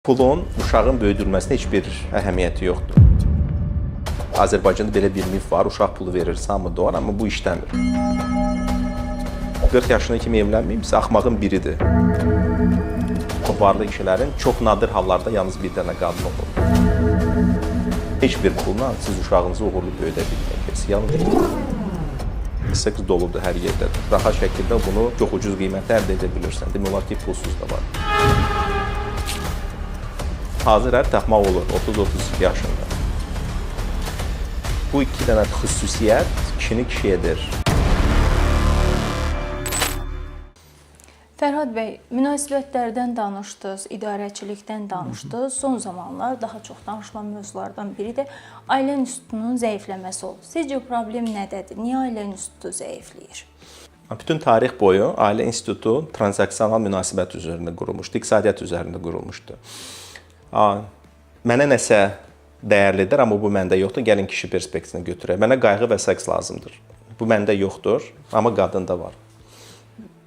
Pulun uşağın böyüdülməsinə heç bir əhəmiyyəti yoxdur. Azərbaycanda belə bir mif var, uşaq pulu verir, hamı doğar, amma bu işləmir. 40 yaşına kimi evlənməyibsə, axmağın biridir. Varlı kişilərin çox nadir hallarda yalnız bir dənə qadın olur. Heç bir pulla siz uşağınızı uğurlu böyüdə bilməyəcəksiniz. Yalnız seks doludur hər yerdədir. Rahat şəkildə bunu çox ucuz qiymətə əldə edə bilirsən. Demək olar ki, pulsuz da var. Hazır ər tapmaq olur 30-32 yaşında. Bu iki dənə xüsusiyyət kişini kişi edir. Fərhad bəy, münasibətlərdən danışdınız, idarəçilikdən danışdınız. Son zamanlar daha çox danışılan mövzulardan biri də ailə institutunun zəifləməsi oldu. Sizcə problem nədədir? Niyə ailə institutu zəifləyir? Bütün tarix boyu ailə institutu tranzaksional münasibət üzərində qurulmuşdu, iqtisadiyyat üzərində qurulmuşdu. Mənə nəsə dəyərlidir, amma bu məndə yoxdur. Gəlin kişi perspektivinə götürək. Mənə qayğı və seks lazımdır. Bu məndə yoxdur, amma qadında var.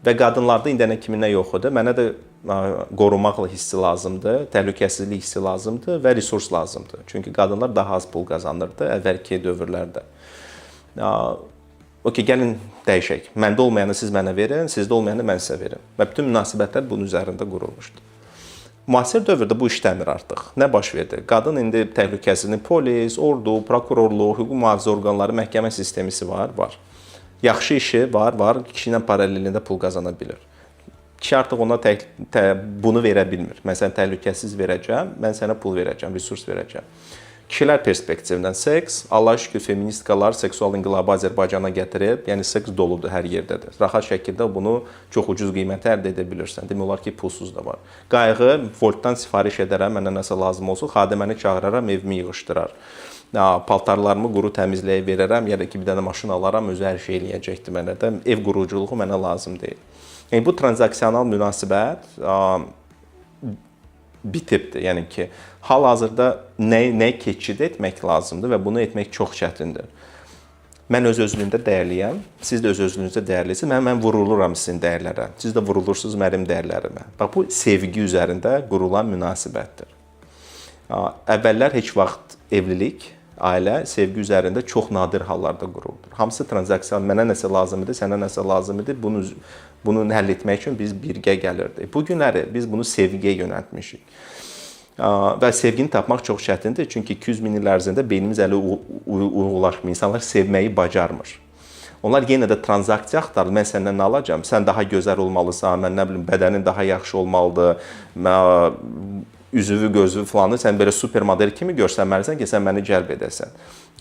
Və qadınlarda indənə kiminə yoxdur. Mənə də qorunmaqla hissi lazımdır, təhlükəsizlik hissi lazımdır və resurs lazımdır. Çünki qadınlar daha az pul qazanırdı əvvəlki dövrlərdə. Okey, gəlin dəyişək. Məndə olmayanı siz mənə verin, sizdə olmayanı mən sizə verin. Və bütün münasibətlər bunun üzərində qurulmuşdur. Müasir dövrdə bu işləmir artıq. Nə baş verdi? Qadın indi təhlükəsizlik, polis, ordu, prokurorluq, hüquq mühafizə orqanları, məhkəmə sistemisi var. Yaxşı işi var. Kişi ilə paralelində pul qazana bilir. Kişi artıq ona bunu verə bilmir. Mən sənə təhlükəsiz verəcəm, mən sənə pul verəcəm, resurs verəcəm. Kişilər perspektivindən seks, Allah şükür feministkalar seksual inqilabı Azərbaycana gətirib, yəni seks doludur hər yerdədir. Rahat şəkildə bunu çox ucuz qiymətə əldə edə bilirsən. Demək olar ki, pulsuz da var. Qayğı, Voltdan sifariş edərəm, mənə nəsə lazım olsun, xadiməni çağıraram, evimi yığışdırar. Paltarlarımı quru təmizləyə verərəm, ya da ki, bir dənə maşın alaram, özü hər şey eləyəcəkdir mənə də. Ev quruculuğu mənə lazım deyil. Yəni, bu tranzaksional münasibət bitibdir. Yəni ki, hal-hazırda nə keçid etmək lazımdır və bunu etmək çox çətindir. Mən öz-özlüyümdə dəyərliyəm, siz də öz-özlüyünüzdə dəyərlisiniz. Mən vuruluram sizin dəyərlərə, siz də vurulursunuz mənim dəyərlərimə. Bax, bu sevgi üzərində qurulan münasibətdir. Əvvəllər heç vaxt evlilik, ailə sevgi üzərində çox nadir hallarda qurulur. Hamısı tranzaksion, mənə nəsə lazım idi, sənə nəsə lazım idi, bunu həll etmək üçün biz birgə gəlirdik. Bu günləri biz bunu sevgiyə yönəltmişik. Və sevgini tapmaq çox çətindir, çünki 200 min il ərzində beynimiz ələ uyğunlaşmır, insanlar sevməyi bacarmır. Onlar yenə də tranzaksiya axtarır, mən səndən nə alacam, sən daha gözəl olmalısan, mən nə bilim, bədənin daha yaxşı olmalıdır, üzvü, gözü falanı, sən belə supermodel kimi görsənməlisən ki, sən məni cəlb edəsən.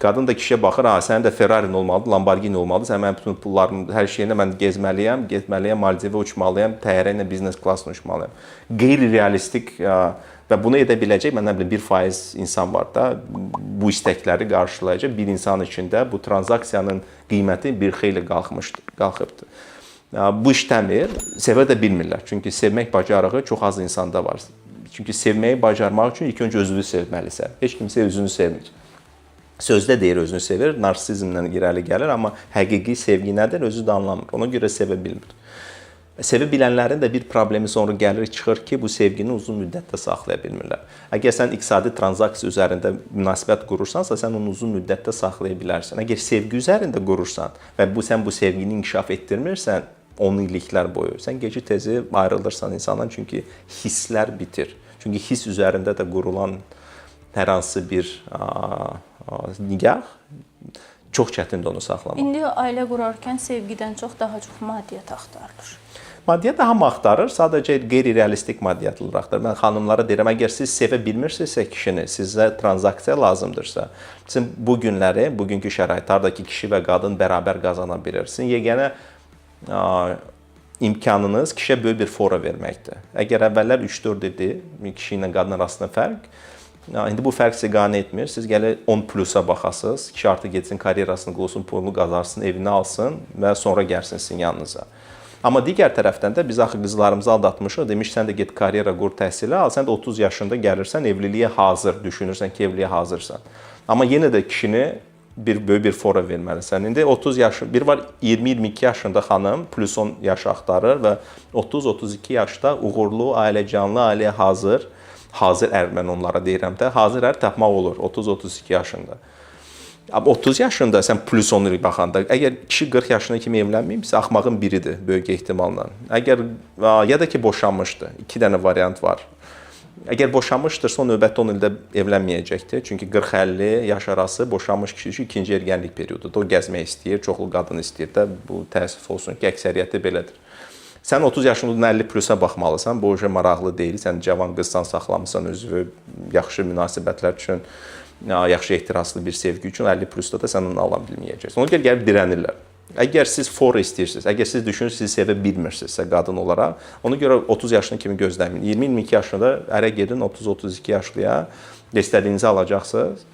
Qadın da kişiyə baxır, sənin də Ferrari'nin olmalıdır, Lamborghini olmalıdır, sən mənim bütün pullarım, hər şeyinlə mən gezməliyəm, Maldivə uçmalıyam, təyyarə ilə biznes klassına uçmalıyam. Qeyri-realistik və bunu edə biləcək, mən nə bilim, 1% insan var da, bu istəkləri qarşılayacaq. Bir insan içində bu tranzaksiyanın qiyməti bir xeyli qalxıbdır. Bu işləmir, sevə də bilmirlər. Çünki sevmək bacarığı çox az insanda var. Çünki sevməyi bacarmaq üçün ilk öncə özünü sevməlisən. Heç kimsə özünü sevmir. Sözdə deyir özünü sevir, narsizmlə irəli gəlir, amma həqiqi sevgi nədir, özü də anlamır. Ona görə sevə bilmir. Sevə bilənlərin də bir problemi sonra gəlir, çıxır ki, bu sevgini uzun müddətdə saxlaya bilmirlər. Əgər sən iqtisadi tranzaksiya üzərində münasibət qurursansa, sən onu uzun müddətdə saxlaya bilərsən. Əgər sevgi üzərində qurursan və sən bu sevgini inkişaf etdirmirsən, 10 illiklər boyu, sən gecə-tezi ayrılırsan insandan, çünki hisslər bitir. Çünki hiss üzərində də qurulan hər hansı bir nigah çox çətindir onu saxlamaq. İndi ailə qurarkən sevgidən çox daha çox maddiyyat axtarılır. Maddiyyat da hamı axtarır, sadəcə qeyri-realistik maddiyyatlar axtarır. Mən xanımlara deyirəm, əgər siz sevə bilmirsinizsə kişini, sizə tranzaksiya lazımdırsa, sizin bu günləri, bugünkü şəraitlərdəki kişi və qadın bərabər qazana bilir. Sizin yeganə imkanınız kişiyə böyük bir fora verməkdir. Əgər əvvəllər 3-4 idi, kişi ilə qadın arasında fərq, indi bu fərq siqanə etmir. Siz gəlir 10 plusa baxasınız, kişi artıq getsin, karyerasını qursun, pulunu qazarsın, evini alsın və sonra gəlsin sizin yanınıza. Amma digər tərəfdən də biz axı qızlarımızı aldatmışıq, demiş sən də get karyera qur, təhsili al, sən də 30 yaşında gəlirsən, evliliyə hazır, düşünürsən ki, evliliyə hazırsan. Amma yenə də kişini böyük bir fora verməlisən. İndi 30 yaş, bir var 20-22 yaşında xanım, plus 10 yaş axtarır və 30-32 yaşda uğurlu, ailəcanlı, ailəyə hazır hazır ər mən onlara deyirəm də, hazır ər tapmaq olur 30-32 yaşında. 30 yaşında sən plus 10 il baxanda, əgər kişi 40 yaşına kimi evlənməyibsə, axmağın biridir böyük ehtimalla. Əgər ya da ki boşanmışdı. 2 dənə variant var. Əgər boşanmışdırsa, o növbəti 10 ildə evlənməyəcəkdir. Çünki 40-50 yaş arası boşanmış kişi üçün ikinci ergənlik periyodudur. O gəzmək istəyir, çoxlu qadın istəyir də. Bu təəssüf olsun ki, əksəriyyəti belədir. Sən 30 yaşında 50 plusa baxmalısan. Bu oje maraqlı deyil. Sən cavan qızsan, saxlamısan özünü yaxşı münasibətlər üçün, yaxşı ehtiraslı bir sevgi üçün 50 plusda da sən onu ala bilməyəcəksən. Ona görə gəlib dirənirlər. Əgər siz for istəyirsiniz, əgər siz düşünürsünüz, sizi sevə bilmirsinizsə qadın olaraq, ona görə 30 yaşına kimi gözləməyin. 20-22 yaşında ərə gedin, 30-32 yaşlıya istədiyinizi alacaqsınız.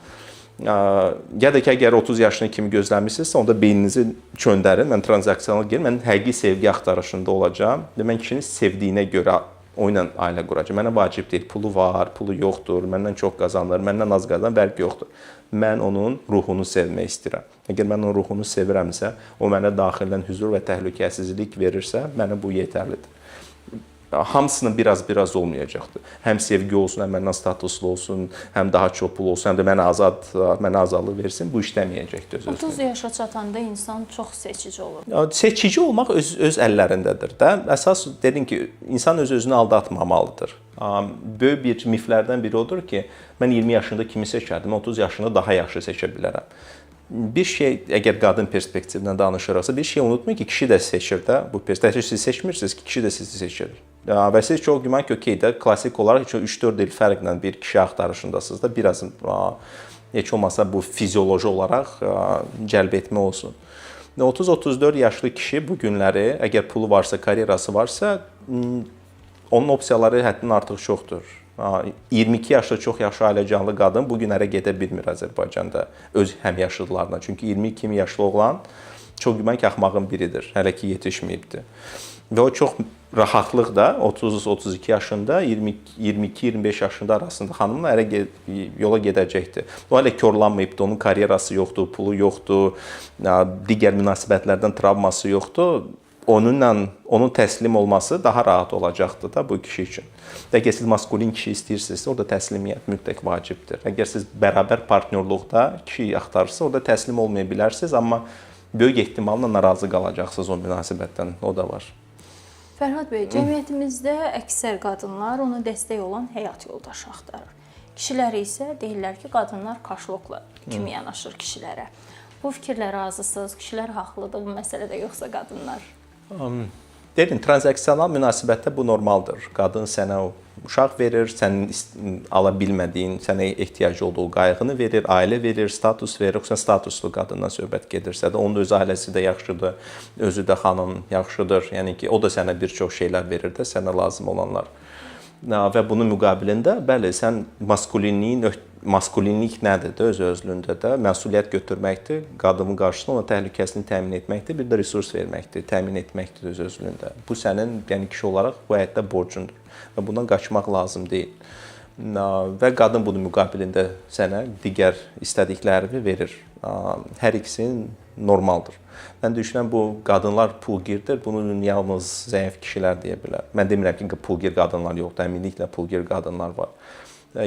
Ya da ki, əgər 30 yaşına kimi gözləmirsinizsə, onda beyninizi çöndərin. Mən tranzaksional gəlin, mən həqiqi sevgi axtarışında olacağam. Mən kişinin sevdiyinə görə o ilə ailə quracağam. Mənə vacib deyil, pulu var, pulu yoxdur, məndən çox qazanır, məndən az qazanır, fərqi yoxdur. Mən onun ruhunu sevmək istəyirəm. Əgər mən onun ruhunu sevirəmsə, o mənə daxildən hüzur və təhlükəsizlik verirsə, mənə bu yetərlidir. Hamısının biraz olmayacaqdır. Həm sevgi olsun, həm məndən statuslu olsun, həm daha çox pul olsun, həm də mənə azadlıq versin, bu işləməyəcəkdir öz-özünə. 30 yaşa çatanda insan çox seçici olur. Seçici olmaq öz əllərindədir də. Əsas dedin ki, insan öz-özünü aldatmamalıdır. Böyük bir miflərdən biri odur ki, mən 20 yaşında kimi seçərdim, 30 yaşında daha yaxşı seçə bilərəm. Bir şey, əgər qadın perspektivindən danışırıqsa, bir şey unutmayın ki, kişi də seçir də. Bu perspektivdə siz seçmirsiniz ki, kişi də sizi seçir. Və siz çox güman ki, okey də, klassik olaraq 3-4 il fərqlə bir kişi axtarışındasınız da, biraz heç olmasa bu fizioloji olaraq cəlb etmə olsun. 30-34 yaşlı kişi bu günləri, əgər pulu varsa, karyerası varsa, onun opsiyaları həddindən artıq çoxdur. 22 yaşlı çox yaxşı ailəcanlı qadın bu gün ərə gedə bilmir Azərbaycanda öz həmyaşıdlarına. Çünki 22 yaşlı oğlan çox güman ki, axmağın biridir, hələ ki yetişməyibdir. Və o çox rahatlıqla 30-32 yaşında, 22-25 yaşında arasında xanımla yola gedəcəkdir. O hələ korlanmayıbdır, onun karyerası yoxdur, pulu yoxdur, digər münasibətlərdən travması yoxdur. Onun təslim olması daha rahat olacaqdır da bu kişi üçün. Əgər siz maskulin kişi istəyirsinizsə, orada təslimiyyət mütləq vacibdir. Əgər siz bərabər partnyorluqda kişi axtarırsınızsa, orada təslim olmaya bilərsiniz, amma böyük ehtimalla narazı qalacaqsınız o münasibətdən, o da var. Fərhad bəy, cəmiyyətimizdə əksər qadınlar ona dəstək olan həyat yoldaşı axtarır. Kişiləri isə deyirlər ki, qadınlar kaşlokla kimi yanaşır kişilərə. Bu fikirlə razısınız, kişilər haqlıdır bu məsələdə, yoxsa qadınlar? Dedim, tranzaksional münasibətdə bu normaldır. Qadın sənə uşaq verir, sənin ala bilmədiyin, sənə ehtiyacı olduğu qayğını verir, ailə verir, status verir. Xüsusən statuslu qadından söhbət gedirsə də, onun da öz ailəsi də yaxşıdır, özü də xanım yaxşıdır. Yəni ki, o da sənə bir çox şeylər verir də, sənə lazım olanlar. Və bunun müqabilində, bəli, sən maskulinlik nədir də öz-özlüyündə də? Məsuliyyət götürməkdir, qadının qarşısında ona təhlükəsini təmin etməkdir, bir də resurs verməkdir, təmin etməkdir öz-özlüyündə. Bu sənin, yəni kişi olaraq bu həyatda borcundur və bundan qaçmaq lazım deyil. Və qadın bunun müqabilində sənə digər istədiklərini verir. Hər ikisi normaldır. Mən düşünürəm, bu qadınlar pulgirdir, bunu yalnız zəif kişilər deyə bilər. Mən demirəm ki, pulgir qadınlar yoxdur, əminliklə pulgir qadınlar var.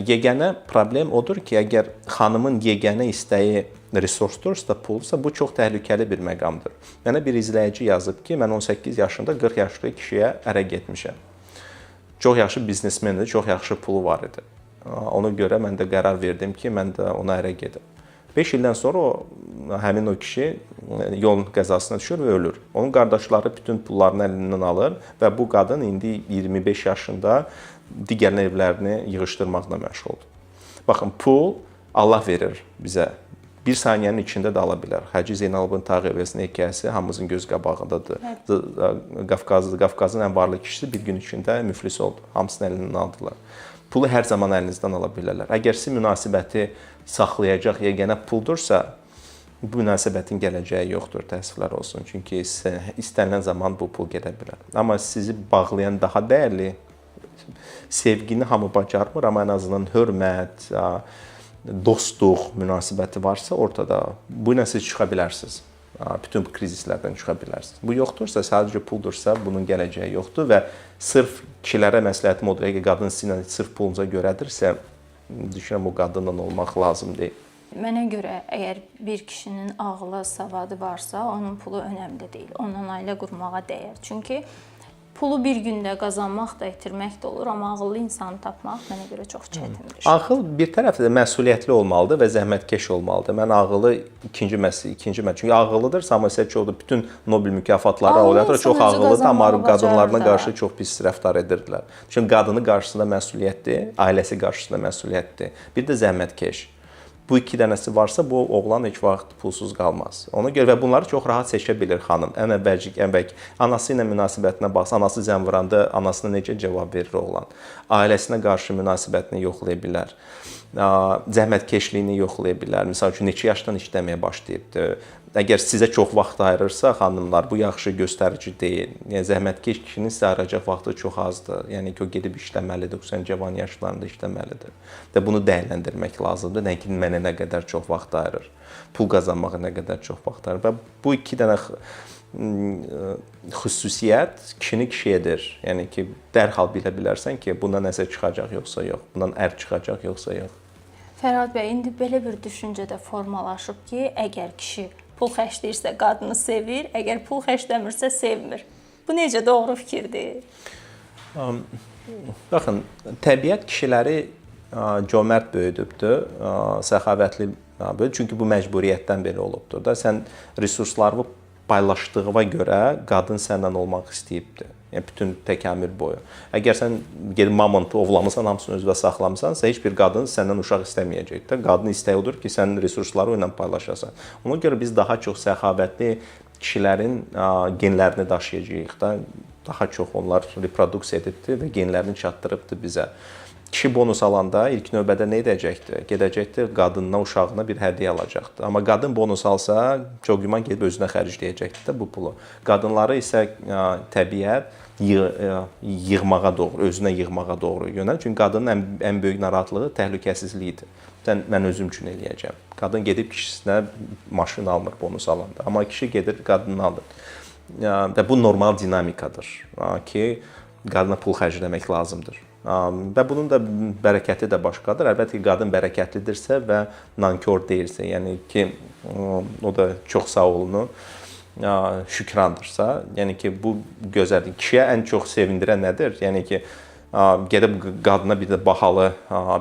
Yeganə problem odur ki, əgər xanımın yeganə istəyi resursdursa, pulsa, bu çox təhlükəli bir məqamdır. Mənə bir izləyici yazıb ki, mən 18 yaşında 40 yaşlı kişiyə ərə getmişəm. Çox yaxşı biznesmendir, çox yaxşı pulu var idi. Ona görə mən də qərar verdim ki, mən də ona ərə gedim. 5 ildən sonra həmin o kişi yol qəzasına düşür və ölür. Onun qardaşları bütün pullarını əlindən alır və bu qadın indi 25 yaşında digər evlərini yığışdırmaqla məşğuldur. Baxın, pul Allah verir bizə. Bir saniyənin içində də ala bilər. Hacı Zeynalabdin Tağıyevin hekayəsi hamımızın göz qabağındadır. Qafqazın ən varlı kişisi bir gün içində müflis oldu. Hamısını əlindən aldılar. Pulu hər zaman əlinizdən ala bilərlər. Əgər siz münasibəti saxlayacaq yeganə puldursa, bu münasibətin gələcəyi yoxdur, təəssüflər olsun. Çünki istənilən zaman bu pul gedə bilər. Amma sizi bağlayan daha dəyərli, sevgini hamı bacarmır, amma ən azından hörmət, dostluq münasibəti varsa ortada, bu ilə siz çıxa bilərsiniz. bütün bu krizislərdən çıxa bilərsiniz. Bu yoxdursa, sadəcə puldursa, bunun gələcəyi yoxdur və sırf kişilərə məsləhətim odur ki, qadın sizinlə sırf pulunuza görədirsə, düşünürəm o qadınla olmaq lazım deyil. Mənə görə əgər bir kişinin ağlı, savadı varsa, onun pulu önəmli deyil. Ondan ailə qurmağa dəyər. Çünki pulu bir gündə qazanmaq da, itirmək də olur, amma ağıllı insanı tapmaq mənə görə çox çətindir. Ağıl bir tərəfdə də məsuliyyətli olmalıdır və zəhmətkeş olmalıdır. Mən ağılı ikinci çünki ağıllıdır, Samuel Serçovda bütün Nobel mükafatları alırlar, çox ağıllıdır, amma qadınlarına qarşı çox pis rəftar edirdilər. Çünki qadını qarşısında məsuliyyətdir, ailəsi qarşısında məsuliyyətdir. Bir də zəhmətkeş. Bu iki dənəsi varsa, bu oğlan heç vaxt pulsuz qalmaz. Ona görə və bunları çox rahat seçə bilir xanım. Ən əvvəl anası ilə münasibətinə baxsa, anası zəng vuranda anasına necə cavab verir oğlan? Ailəsinə qarşı münasibətini yoxlaya bilər. Zəhmətkeşliyini yoxlaya bilər. Məsəl üçün, neçə yaşdan işləməyə başlayıbdır? Əgər sizə çox vaxt ayırırsa, xanımlar, bu yaxşı göstərici deyil. Yəni, zəhmətkeş kişinin sizə ayıracaq vaxtı çox azdır. Yəni ki, o gedib işləməlidir, xüsusən cavan yaşlarında işləməlidir. Və bunu dəyərləndirmək lazımdır. Nə ki, mənə nə qədər çox vaxt ayırır, pul qazanmağa nə qədər çox vaxt ayırır. Və bu iki dənə xüsusiyyət kişini kişi edir. Yəni ki, dərhal bilə bilərsən ki, bundan nəsə çıxacaq yoxsa yox, bundan ər çıxacaq yoxsa yox. Fərhad bəy, indi belə bir düşüncədə formalaşıb ki, əgər kişi pul xərcləyirsə qadını sevir, əgər pul xərcləmirsə sevmir. Bu necə doğru fikirdir? Baxın, təbiət kişiləri cömərd böyüdübdür, səxavətli böyüdüb. Çünki bu məcburiyyətdən belə olubdur da. Sən resurslarını paylaşdığına görə qadın səndən olmaq istəyibdir. Yəni bütün təkamül boyu. Əgər sən gedib mamontu ovlamısan, hamısını özünə saxlamısansa, heç bir qadın səndən uşaq istəməyəcək də. Qadın istəyi odur ki, sən resursları ilə paylaşasan. Ona görə biz daha çox səxavətli kişilərin genlərini daşıyacağıq da. Daha çox onlar reproduksiya edibdir və genlərini çatdırıbdır bizə. Kişi bonus alanda ilk növbədə nə edəcəkdir? Gedəcəkdir, qadınına, uşağına bir hədiyyə alacaqdır. Amma qadın bonus alsa, çox güman gedib özünə xərcləyəcəkdir də bu pulu. Qadınları isə təbiət yığmağa doğru, özünə yığmağa doğru yönəlir. Çünki qadının ən böyük narahatlığı təhlükəsizliyidir. Mən özüm üçün eləyəcəm. Qadın gedib kişisinə maşın almır bonus alanda. Amma kişi gedir, qadını alır. Və bu normal dinamikadır ki, qadına pul xərcləmək lazımdır. Və bunun da bərəkəti də başqadır. Əlbəttə ki, qadın bərəkətlidirsə və nankor deyilsə, yəni ki, o da çox sağ olunu şükrandırsa, yəni ki, bu gözəldir. Kişiyə ən çox sevindirən nədir? Yəni ki, gedib qadına bir də bahalı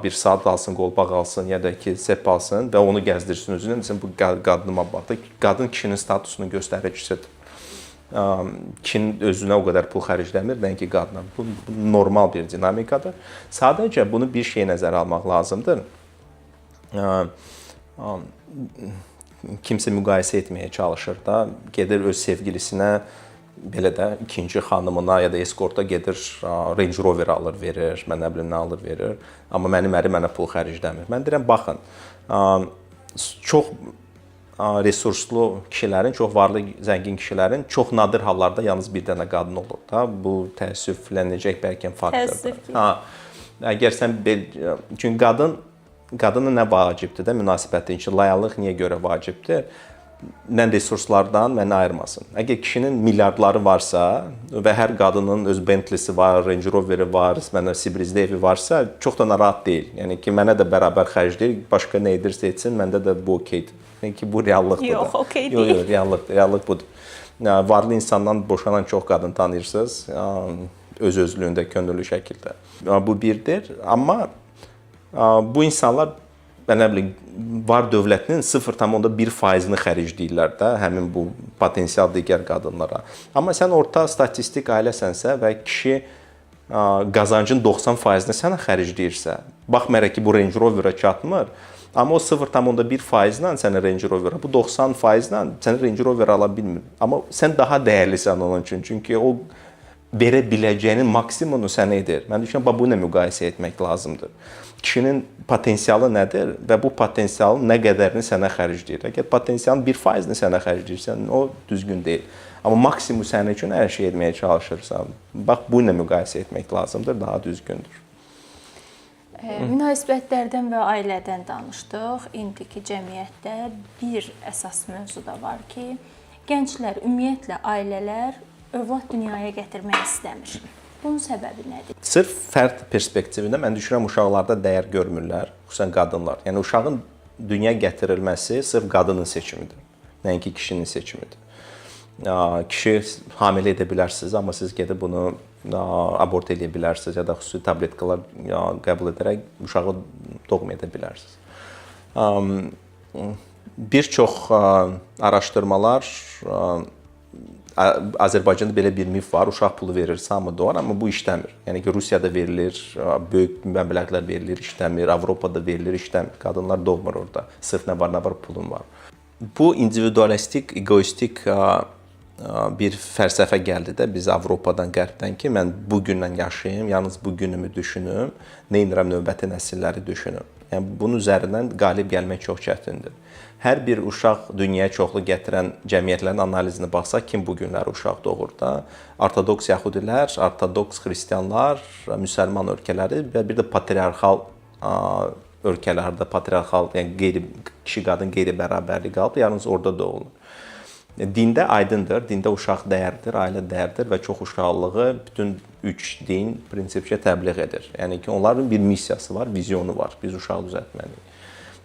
bir saat alsın, qolbaq alsın, ya da ki, sep alsın və onu gəzdirsin özünə. Desin, bu qadınıma bax. Qadın kişinin statusunu göstəricisidir. Kişinin özünə o qədər pul xərcləmir, nəinki qadına. Bu normal bir dinamikadır. Sadəcə bunu bir şey nəzərə almaq lazımdır. Kimsə müqayisə etməyə çalışır da, gedir öz sevgilisinə, belə də ikinci xanımına ya da eskorta gedir, Range Rover alır, verir, mən nə bilim nə alır, verir. Amma mənim ərim mənə pul xərcləmir. Mən deyirəm, baxın, çox resurslu kişilərin, çox varlı, zəngin kişilərin çox nadir hallarda yalnız bir dənə qadın olur da. Bu təəssüflənəcək bəlkə faktordur. Əgər sən çünki qadına nə vacibdir də münasibətdə ki, layaqlıq niyə görə vacibdir? Mən resurslardan məni ayırmasın. Əgər kişinin milyardları varsa və hər qadının öz Bentley'si var, Range Rover'i var, mənə Sibrizdə evi varsa, çox da narahat deyil. Yəni ki, mənə də bərabər xərcləyir, başqa nə edirsə etsin, məndə də bu okeydir. Yəni ki, bu reallıqdır da. Yox, okey deyil. Yox, reallıqdır, reallıq budur. Varlı insandan boşanan çox qadın tanıyırsınız, öz-özlüyündə, könüllü şəkildə. Bu birdir, amma bu insanlar nə bilim, var dövlətinin 0,1%-ni xərcləyirlər də həmin bu potensial digər qadınlara. Amma sən orta statistik ailəsənsə və kişi qazancın 90%-ni sənə xərcləyirsə, baxmayaraq ki, bu Range Rover-a çatmır, amma o 0,1%-la sənə Range Rover-a, bu 90%-la sənə Range Rover ala bilmir. Amma sən daha dəyərlisən onun üçün, çünki o verə biləcəyinin maksimumunu sənə edir. Mən düşünürəm, bu ilə müqayisə etmək lazımdır. Kişinin potensialı nədir və bu potensialın nə qədərini sənə xərcləyir? Əgər potensialın 1%-ni sənə xərcləyirsən, o düzgün deyil. Amma maksimum sənin üçün hər şey etməyə çalışırsan, bax, bu ilə müqayisə etmək lazımdır, daha düzgündür. Münasibətlərdən və ailədən danışdıq. İndiki cəmiyyətdə bir əsas mövzu da var ki, gənclər, ümumiyyətlə ailələr övlad dünyaya gətirmək istəmir. Bunun səbəbi nədir? Sırf fərd perspektivindən mən düşünürəm uşaqlarda dəyər görmürlər, xüsusən qadınlar. Yəni uşağın dünyaya gətirilməsi sırf qadının seçimidir, nəinki kişinin seçimidir. Kişi hamilə edə bilərsiniz, amma siz gedib bunu abort edə bilərsiniz ya da xüsusi tabletkalar qəbul edərək uşağı doğum edə bilərsiniz. Bir çox araşdırmalar Azərbaycanda belə bir mif var, uşaq pulu verirsə hamı doğar, amma bu işləmir. Yəni ki, Rusiyada verilir, böyük məbləğlər verilir, işləmir, Avropada verilir, işləmir. Qadınlar doğmur orada. Sırf nə var, pulun var. Bu individualistik, egoistik bir fəlsəfə gəldi də biz Avropadan, Qərbdən ki, mən bu gündən yaşayım, yalnız bu günümü düşünüm, nə edirəm növbəti nəsilləri düşünüm. Yəni bunun üzərindən qalib gəlmək çox çətindir. Hər bir uşaq dünyaya çoxlu gətirən cəmiyyətlərin analizinə baxsaq, kim bu günlər uşaq doğur da? Ortodoks yəhudilər, ortodoks xristianlar, müsəlman ölkələri və bir də patriarxal ölkələrdə patriarxal, yəni kişi-qadın qeyri-bərabərlik qalıb, yalnız orada doğulur. Dində aydındır, dində uşaq dəyərdir, ailə dəyərdir və çox uşaqlığı bütün 3 din prinsipcə təbliğ edir. Yəni ki, onların bir missiyası var, vizyonu var. Biz uşağı düzəltməliyik.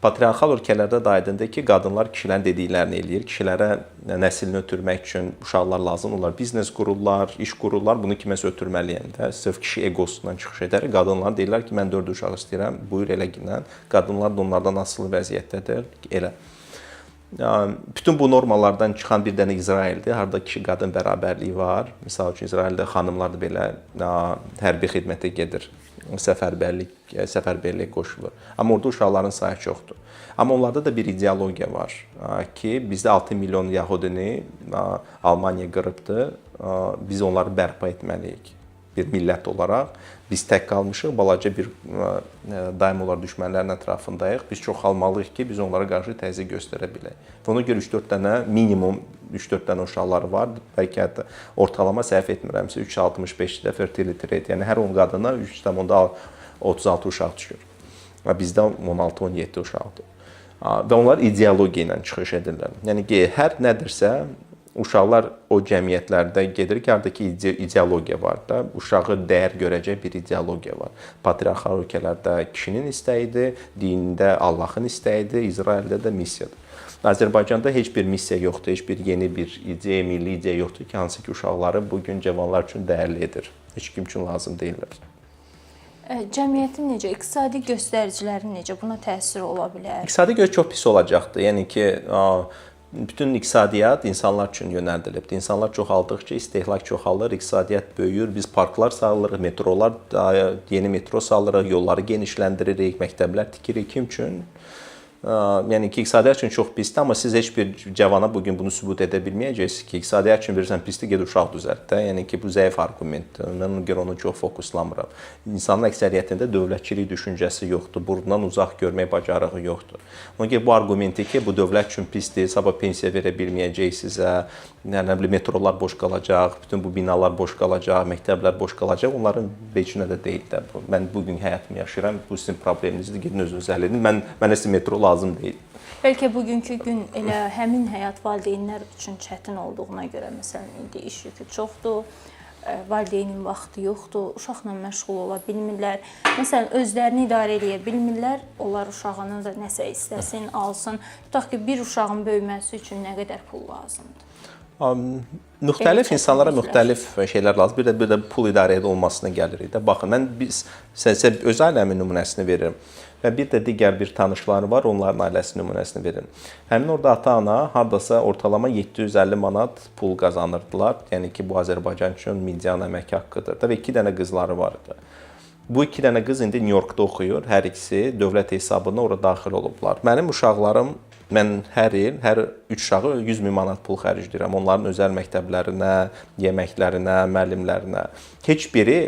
Patriarxal ölkələrdə də aydındır ki, qadınlar kişilərin dediklərini eləyir. Kişilərə nəslini ötürmək üçün uşaqlar lazım. Onlar biznes qururlar, iş qururlar. Bunu kiməsə ötürməliyəm də. Sırf kişi egosundan çıxış edər. Qadınlar deyirlər ki, mən 4 uşaq istəyirəm. Buyur elə ginən. Qadınlar da onlardan asılı vəziyyətdədir. Elə. Bütün bu normalardan çıxan bir dənə İsraildir. Harda kişi-qadın bərabərliyi var. Məsəl üçün İsraildə xanımlar da belə hərbi xidmətə gedir. Səfərbərliyə qoşulur. Amma orada uşaqların sayı çoxdur. Amma onlarda da bir ideologiya var ki, bizdə 6 milyon yəhudini Almaniya qırıbdır. Biz onları bərpa etməliyik. Bir millət olaraq biz tək qalmışıq, balaca bir daim olaraq düşmənlərin ətrafındayıq. Biz çoxalmalıyıq ki, biz onlara qarşı təzyiq göstərə bilək. Buna görə 3-4 dənə, minimum 3-4 dənə uşaqları var. Bəlkə hətta ortalama səhv etmirəmsə 3,65-də fertility rate, yəni hər 10 qadına 3,36 uşaq düşür. Bizdə 16-17 uşaqdır. Və onlar ideologiya ilə çıxış edirlər. Yəni ki, hər nədirsə, uşaqlar o cəmiyyətlərdə gedir ki, haradakı ideologiya var da, uşağı dəyər görəcək bir ideologiya var. Patriarxal ölkələrdə kişinin istəyidir, dində Allahın istəyidir, İsraildə də missiyadır. Azərbaycanda heç bir missiya yoxdur, heç bir yeni bir ideya, milli ideya yoxdur ki, hansı ki uşaqları bugün cavanlar üçün dəyərli edir. Heç kim üçün lazım deyirlər. Cəmiyyətin necə, iqtisadi göstəricilərin necə, buna təsiri ola bilər? İqtisadi göz çox pis olacaqdır. Yəni ki, bütün iqtisadiyyat insanlar üçün yönəldilibdir. İnsanlar çoxaldıqca istehlak çoxalır, iqtisadiyyat böyüyür. Biz parklar salırıq, metrolar, yeni metro salırıq, yolları genişləndiririk, məktəblər tikirik. Kim üçün? Yəni ki, iqtisadiyyat üçün çox pisdir, amma siz heç bir cavana bugün bunu sübut edə bilməyəcəksiniz ki, iqtisadiyyat üçün bilirsən pisdir, ged uşaq düzəlt də. Yəni ki, bu zəif arqumentdir. Mən ona görə onu çox fokuslamıram. İnsanın əksəriyyətində dövlətçilik düşüncəsi yoxdur, burundan uzaq görmək bacarığı yoxdur. Ona görə bu arqumenti ki, bu dövlət üçün pisdir, sabah pensiya verə bilməyəcək sizə, nə bilim, metrolar boş qalacaq, bütün bu binalar boş qalacaq, məktəblər boş qalacaq, onların vecinə də deyil də. Mən bugün həyatımı yaşayıram, bu sizin probleminizdir, gedin özünüz həll edin. Mənə sizin metro lazım deyil. Bəlkə bugünkü gün elə həmin həyat valideynlər üçün çətin olduğuna görə, məsələn, indi iş yükü çoxdur, valideynin vaxtı yoxdur, uşaqla məşğul ola bilmirlər. Məsələn, özlərini idarə edə bilmirlər, onlar uşağını da nəsə istəsin, alsın. Tutaq ki, bir uşağın böyüməsi üçün nə qədər pul lazımdır? Müxtəlif insanlara müxtəlif şeylər lazım. Bir də pul idarə olmasına gəlirik də. Baxın, mən sizə öz ailəmin nümunəsini verirəm. Və bir də digər bir tanışları var, onların ailəsi nümunəsini verin. Həmin orada ata-ana hardasa ortalama 750 manat pul qazanırdılar. Yəni ki, bu Azərbaycan üçün median əmək haqqıdır da və 2 dənə qızları vardı. Bu 2 dənə qız indi Nyu-Yorkda oxuyur. Hər ikisi dövlət hesabına ora daxil olublar. Mənim uşaqlarım, mən hər il, hər 3 uşağı 100.000 manat pul xərcləyirəm. Onların özəl məktəblərinə, yeməklərinə, müəllimlərinə. Heç biri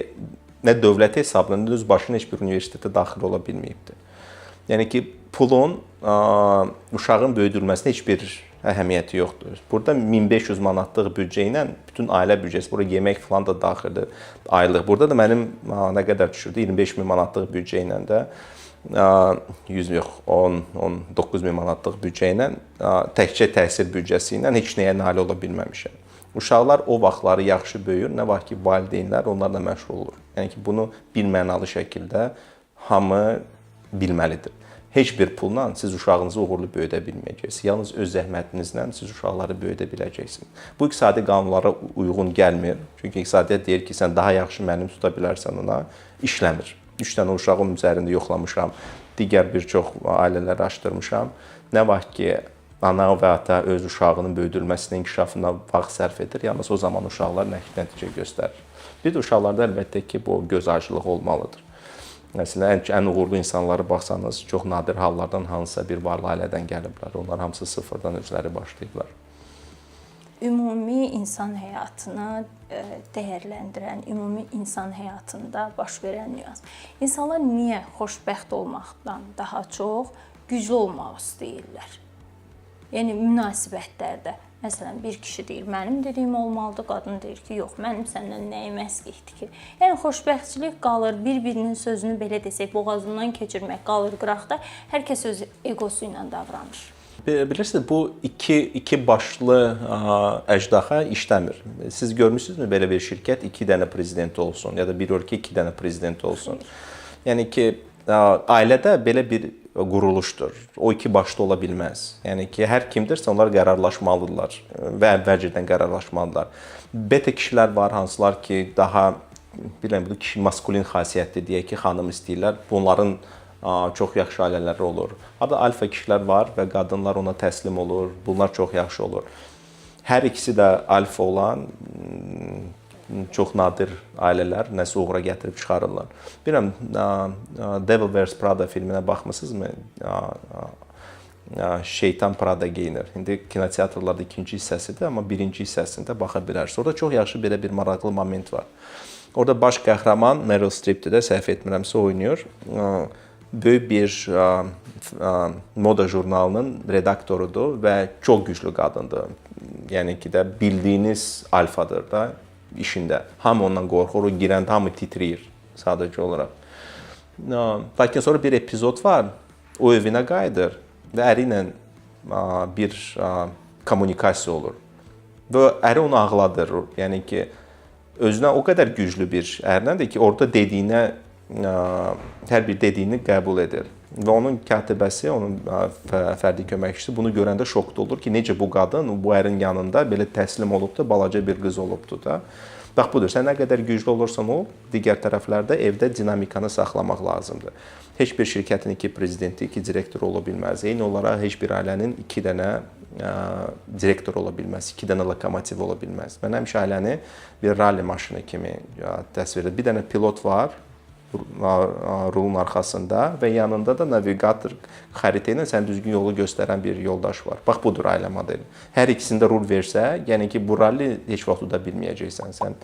nə dövlət hesabına, nə öz başına heç bir universitetə daxil ola bilməyibdir. Yəni ki, pulun uşağın böyüdülməsinə heç bir əhəmiyyəti yoxdur. Burada 1500 manatlıq büdcə ilə bütün ailə büdcəsi, bura yemək falan da daxildir, aylıq. Burada da mənim nə qədər düşürdü? 25.000 manatlıq büdcə ilə də 100 yox, 10-19 min manatlıq büdcə ilə, təkcə təhsil büdcəsi ilə heç nəyə nail ola bilməmişəm. Uşaqlar o vaxtları yaxşı böyür, nə vaxt ki, valideynlər onlarla məşğul olur. Yəni ki, bunu birmənalı şəkildə hamı bilməlidir. Heç bir pulla siz uşağınızı uğurlu böyüdə bilməyəcəksiniz. Yalnız öz zəhmətinizlə siz uşaqları böyüdə biləcəksiniz. Bu iqtisadi qanunlara uyğun gəlmir. Çünki iqtisadiyyat deyir ki, sən daha yaxşı müəllim tuta bilərsən ona, işləmir. 3 dənə uşağım üzərində yoxlamışam, digər bir çox ailələri araşdırmışam. Nə vaxt ki, ana və ata öz uşağının böyüdülməsinin inkişafına vaxt sərf edir, yalnız o zaman uşaqlar nəticə göstərir. Bir də uşaqlarda əlbəttə ki, bu göz acılığı olmalıdır. Məsələn, ən uğurlu insanlara baxsanız, çox nadir hallardan hansısa bir varlı ailədən gəliblər. Onlar hamısı sıfırdan özləri başlayıblar. Ümumi insan həyatını dəyərləndirən, ümumi insan həyatında baş verən nüans. İnsanlar niyə xoşbəxt olmaqdan daha çox güclü olmaq istəyirlər? Yəni münasibətlərdə, məsələn, bir kişi deyir, mənim dediyim olmalıdır, qadın deyir ki, yox, mənim səndən nəyim əskikdir ki. Yəni xoşbəxtçilik qalır, bir-birinin sözünü belə desək, boğazından keçirmək qalır qıraqda, hər kəs öz egosu ilə davranır. Bilirsiniz, bu iki başlı əjdaha işləmir. Siz görmüsünüzmü belə bir şirkət 2 dənə prezident olsun ya da bir ölkə 2 dənə prezident olsun? Yəni ki, ailədə belə bir quruluşdur. O iki başlı ola bilməz. Yəni ki, hər kimdirsə onlar qərarlaşmalıdırlar və əvvəlcədən qərarlaşmalıdırlar. Beta kişilər var, hansılar ki, daha bilmirəm, bu kişi maskulin xasiyyətli deyək ki, xanım istəyirlər. Bunların çox yaxşı ailələri olur. Hatta alfa kişilər var və qadınlar ona təslim olur. Bunlar çox yaxşı olur. Hər ikisi də alfa olan çox nadir ailələr nəsə uğura gətirib çıxarırlar. Bilirəm, Devil Wears Prada filminə baxmısınızmı? Şeytan Prada geyinir. İndi kinoteatrlarda ikinci hissəsidir, amma birinci hissəsində baxa bilərsiniz. Orada çox yaxşı belə bir maraqlı moment var. Orada baş qəhrəman Meryl Streep'dir də, səhv etmirəmsə oynayır. Böyük bir moda jurnalının redaktorudur və çox güclü qadındır. Yəni ki də bildiyiniz alfadır da işində. Hamı ondan qorxur, o girəndə hamı titrəyir sadəcə olaraq. Lakin sonra bir epizod var, o evinə qayıdır və əri ilə bir kommunikasiya olur. Və əri onu ağladır. Yəni ki, özünə o qədər güclü bir ərnədir ki, orada dediyinə, hər bir dediyini qəbul edir. Və onun katibəsi, onun fərdi köməkçisi bunu görəndə şokda olur ki, necə bu qadın bu ərin yanında belə təslim olubdu, balaca bir qız olubdu da. Bax budur, sən nə qədər güclü olursan ol, digər tərəflərdə evdə dinamikanı saxlamaq lazımdır. Heç bir şirkətin 2 prezidenti, 2 direktoru ola bilməz. Eyni olaraq heç bir ailənin 2 dənə direktor ola bilməz, 2 dənə lokomotiv ola bilməz. Mən həmişə ailəni bir ralli maşını kimi təsvir edirəm. Bir dənə pilot var rulun arxasında və yanında da navigator xəritə ilə sən düzgün yolu göstərən bir yoldaş var. Bax budur ailə modeli. Hər ikisində rul versə, yəni ki bu ralli heç vaxt uda bilməyəcəksən. Sən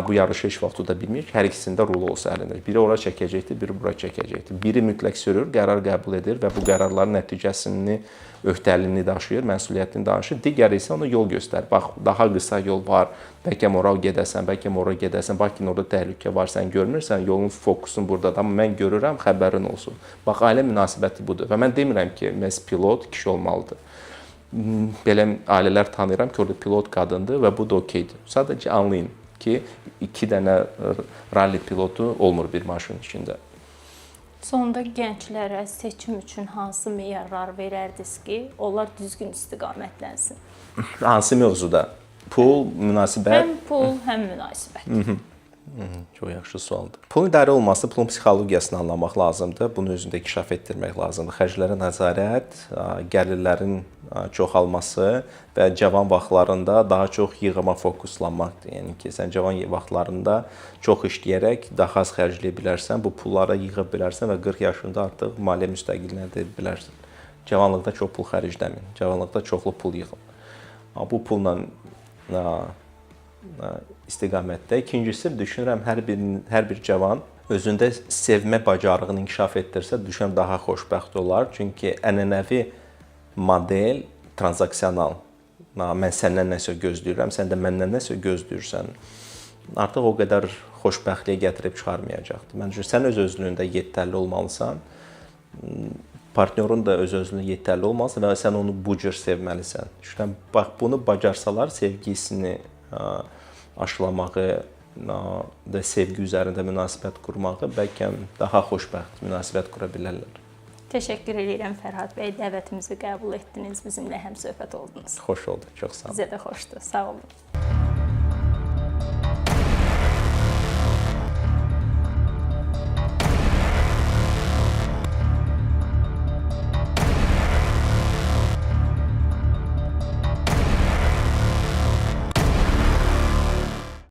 bu yarışı heç vaxt uda bilməyəcək. Hər ikisində rul olsa əlində. Biri ora çəkəcəkdir, biri bura çəkəcəkdir. Biri mütləq sürür, qərar qəbul edir və bu qərarların nəticəsini, öhdəliyini daşıyır, məsuliyyətini daşıyır. Digəri isə ona yol göstərir. Bax, daha qısa yol var. Bəlkə ora gedəsən, bəlkə ora gedəsən. Bax ki, orada təhlükə var, sən görmürsən, yolun fokusun burdadır. Amma mən görürəm, xəbərin olsun. Bax, ailə münasibəti budur. Və mən demirəm ki, məhz pilot kişi olmalıdır. Belə ailələr tanıyıram ki, orada pilot qadındır və bu da okeydir. Sadəcə anlayın ki, 2 dənə ralli pilotu olmur bir maşının içində. Sonda gənclərə seçim üçün hansı meyarlar verərdiniz ki, onlar düzgün istiqamətlənsin? Hansı mövzuda? Pul, münasibət? Həm pul, həm münasibət. Çox yaxşı sualdır. Pulun idarə olması, pulun psixologiyasını anlamaq lazımdır. Bunu özündə inkişaf etdirmək lazımdır. Xərclərə nəzarət, gəlirlərin çoxalması və cavan vaxtlarında daha çox yığıma fokuslanmaqdır. Yəni ki, sən cavan vaxtlarında çox işləyərək daha az xərcləyə bilərsən, bu pulları yığa bilərsən və 40 yaşında artıq maliyyə müstəqilliyini əldə edə bilərsən. Cavanlıqda çox pul xərcləməyin, cavanlıqda çoxlu pul yığın. Bu pulla istiqamətdə. İkincisi, düşünürəm, hər bir cavan özündə sevmə bacarığını inkişaf etdirsə, düşünürəm, daha xoşbəxt olar. Çünki ənənəvi model tranzaksional. Mən səndən nəsə gözləyirəm, sən də məndən nəsə gözləyirsən. Artıq o qədər xoşbəxtliyə gətirib çıxarmayacaqdır. Mən düşünürəm, sən öz özlüyündə yeterli olmalısan partnyorun da öz-özünə yetərli olmalısan və sən onu bu cür sevməlisən. Düşünürəm, bax bunu bacarsalar sevgisini aşılamağı da sevgi üzərində münasibət qurmağı bəlkə daha xoşbəxt münasibət qura bilərlər. Təşəkkür edirəm Fərhad bəy, dəvətimizi qəbul etdiniz, bizimlə həmsöhbət oldunuz. Xoş oldu, çox sağ olun. Bizə də xoşdur. Sağ olun.